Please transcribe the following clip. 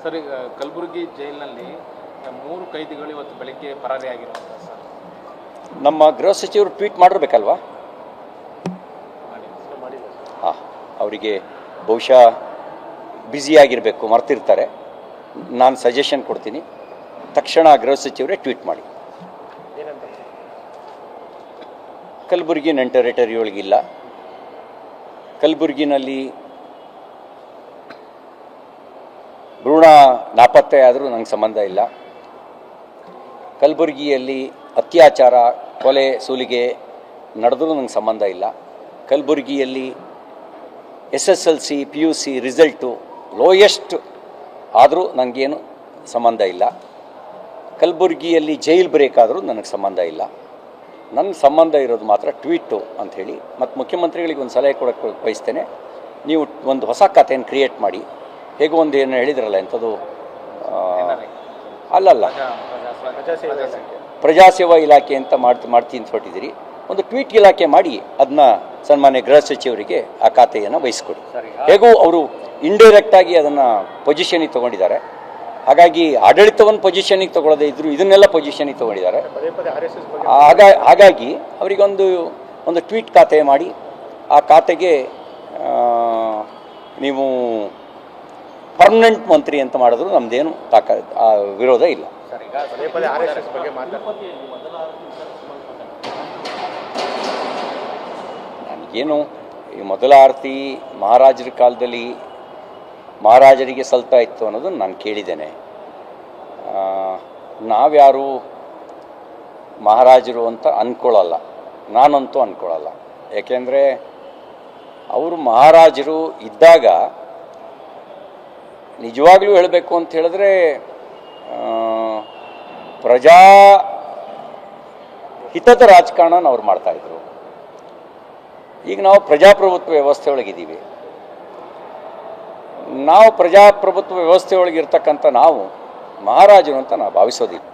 Sir, ಈಗ ಕಲಬುರಗಿ ಜೈಲಿನಲ್ಲಿ 3 ಕೈದಿಗಳು ಇವತ್ತು ಬೆಳಗ್ಗೆ ಪರಾರಿಯಾಗಿರುವಂಥ ಸರ್, ನಮ್ಮ ಗೃಹ ಸಚಿವರು ಟ್ವೀಟ್ ಮಾಡಿರ್ಬೇಕಲ್ವಾ? ಹಾಂ, ಅವರಿಗೆ ಬಹುಶಃ ಬ್ಯುಸಿಯಾಗಿರಬೇಕು, ಮರ್ತಿರ್ತಾರೆ. ನಾನು ಸಜೆಷನ್ ಕೊಡ್ತೀನಿ, ತಕ್ಷಣ ಗೃಹ ಸಚಿವರೇ ಟ್ವೀಟ್ ಮಾಡಿ. ಕಲಬುರಗಿ ನನ್ನ ಟೆರಿಟರಿ ಒಳಗಿಲ್ಲ. ಕಲಬುರಗಿನಲ್ಲಿ ಭ್ರೂಣ ನಾಪತ್ತೆ ಆದರೂ ನಂಗೆ ಸಂಬಂಧ ಇಲ್ಲ. ಕಲಬುರಗಿಯಲ್ಲಿ ಅತ್ಯಾಚಾರ, ಕೊಲೆ, ಸುಲಿಗೆ ನಡೆದ್ರೂ ನಂಗೆ ಸಂಬಂಧ ಇಲ್ಲ. ಕಲಬುರಗಿಯಲ್ಲಿ SSLC PUC ರಿಸಲ್ಟು ಲೋಯೆಸ್ಟ್ ಆದರೂ ನನಗೇನು ಸಂಬಂಧ ಇಲ್ಲ. ಕಲಬುರಗಿಯಲ್ಲಿ ಜೈಲ್ ಬ್ರೇಕ್ ಆದರೂ ನನಗೆ ಸಂಬಂಧ ಇಲ್ಲ. ನನ್ನ ಸಂಬಂಧ ಇರೋದು ಮಾತ್ರ ಟ್ವೀಟು ಅಂಥೇಳಿ ಮತ್ತು ಮುಖ್ಯಮಂತ್ರಿಗಳಿಗೆ ಒಂದು ಸಲಹೆ ಕೊಡೋಕ್ಕೆ ಬಯಸ್ತೇನೆ. ನೀವು ಒಂದು ಹೊಸ ಖಾತೆಯನ್ನು ಕ್ರಿಯೇಟ್ ಮಾಡಿ. ಹೇಗೋ ಒಂದು ಏನು ಹೇಳಿದ್ರಲ್ಲ, ಎಂಥದ್ದು ಅಲ್ಲಲ್ಲ, ಪ್ರಜಾಸೇವಾ ಇಲಾಖೆ ಅಂತ ಮಾಡ್ತೀನಿ ಅಂತ ಹೊರಟಿದ್ದೀರಿ. ಒಂದು ಟ್ವೀಟ್ ಇಲಾಖೆ ಮಾಡಿ ಅದನ್ನ ಸನ್ಮಾನ್ಯ ಗೃಹ ಸಚಿವರಿಗೆ ಆ ಖಾತೆಯನ್ನು ವಹಿಸ್ಕೊಡಿ. ಹೇಗೂ ಅವರು ಇಂಡೈರೆಕ್ಟಾಗಿ ಅದನ್ನು ಪೊಸಿಷನಿಗೆ ತೊಗೊಂಡಿದ್ದಾರೆ. ಹಾಗಾಗಿ ಆಡಳಿತವನ್ನು ಪೊಸಿಷನಿಗೆ ತೊಗೊಳ್ಳೋದೇ ಇದ್ದರು ಇದನ್ನೆಲ್ಲ ಪೊಸಿಷನಿಗೆ ತೊಗೊಂಡಿದ್ದಾರೆ. ಹಾಗಾಗಿ ಅವರಿಗೊಂದು ಟ್ವೀಟ್ ಖಾತೆ ಮಾಡಿ ಆ ಖಾತೆಗೆ ನೀವು ಪರ್ಮನೆಂಟ್ ಮಂತ್ರಿ ಅಂತ ಮಾಡಿದ್ರು ನಮ್ಮದೇನು ವಿರೋಧ ಇಲ್ಲ. ನನಗೇನು ಈ ಮೊದಲ ಆರತಿ ಮಹಾರಾಜರ ಕಾಲದಲ್ಲಿ ಮಹಾರಾಜರಿಗೆ ಸಲ್ತಾ ಇತ್ತು ಅನ್ನೋದನ್ನು ನಾನು ಕೇಳಿದ್ದೇನೆ. ನಾವ್ಯಾರು ಮಹಾರಾಜರು ಅಂತ ಅಂದ್ಕೊಳ್ಳಲ್ಲ, ನಾನಂತೂ ಅಂದ್ಕೊಳ್ಳಲ್ಲ. ಏಕೆಂದರೆ ಅವರು ಮಹಾರಾಜರು ಇದ್ದಾಗ ನಿಜವಾಗ್ಲೂ ಹೇಳಬೇಕು ಅಂತ ಹೇಳಿದ್ರೆ ಪ್ರಜಾ ಹಿತದ ರಾಜಕಾರಣ ಅವ್ರು ಮಾಡ್ತಾಯಿದ್ರು. ಈಗ ನಾವು ಪ್ರಜಾಪ್ರಭುತ್ವ ವ್ಯವಸ್ಥೆ ಒಳಗಿದ್ದೀವಿ. ನಾವು ಪ್ರಜಾಪ್ರಭುತ್ವ ವ್ಯವಸ್ಥೆ ಒಳಗಿರ್ತಕ್ಕಂಥ ನಾವು ಮಹಾರಾಜರು ಅಂತ ನಾವು ಭಾವಿಸೋದಿಲ್ಲ.